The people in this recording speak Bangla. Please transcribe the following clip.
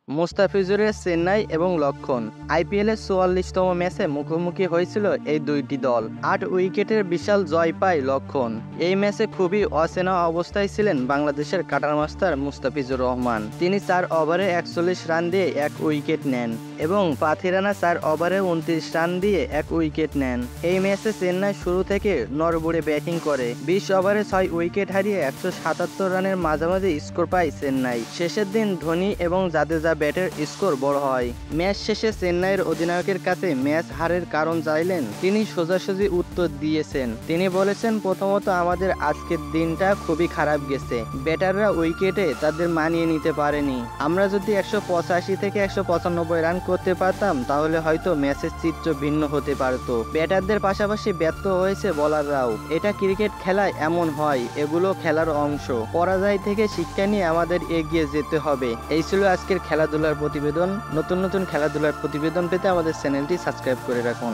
মুস্তাফিজুরের চেন্নাই এবং লক্ষণ আইপিএলের ৪৪তম ম্যাচে মুখোমুখি হয়েছিল এই দুইটি দল। ৮ উইকেটের বিশাল জয় পায় লক্ষণ। এই ম্যাচে খুবই অচেনা অবস্থায় ছিলেন বাংলাদেশের কাটার মাস্টার মুস্তাফিজুর রহমান। তিনি ৪ ওভারে ৪১ রান দিয়ে ১ উইকেট নেন এবং পাথিরানা ৪ ওভারে ২৯ রান দিয়ে ১ উইকেট নেন। এই ম্যাচে চেন্নাই শুরু থেকে নড়বড়ে ব্যাটিং করে ২০ ওভারে ৬ উইকেট হারিয়ে ১৭৭ রানের মাঝামাঝি স্কোর পায় চেন্নাই। শেষের দিন ধোনি এবং জাদেজা ব্যাটের স্কোর বড় হয়। ম্যাচ শেষে চেন্নাইয়ের অধিনায়কের কাছে ম্যাচ হারের কারণ চাইলেন। তিনি সোজাসুজি উত্তর দিয়েছেন। তিনি বলেছেন, প্রথমত আমাদের আজকের দিনটা খুবই খারাপ গেছে। ব্যাটাররা উইকেটে তাদের মানিয়ে নিতে পারেনি। আমরা যদি ১৮৫ থেকে ১৯৫ রান করতে পারতাম তাহলে হয়তো ম্যাচের চিত্র ভিন্ন হতে পারত। ব্যাটারদের পাশাপাশি ব্যর্থ হয়েছে বোলাররাও। এটা ক্রিকেট খেলায় এমন হয়, এগুলো খেলার অংশ। পরাজয় থেকে শিক্ষা নিয়ে আমাদের এগিয়ে যেতে হবে। এই ছিল আজকের খেলাধুলার প্রতিবেদন। নতুন নতুন খেলাধুলার প্রতিবেদন পেতে আমাদের চ্যানেলটি সাবস্ক্রাইব করে রাখুন।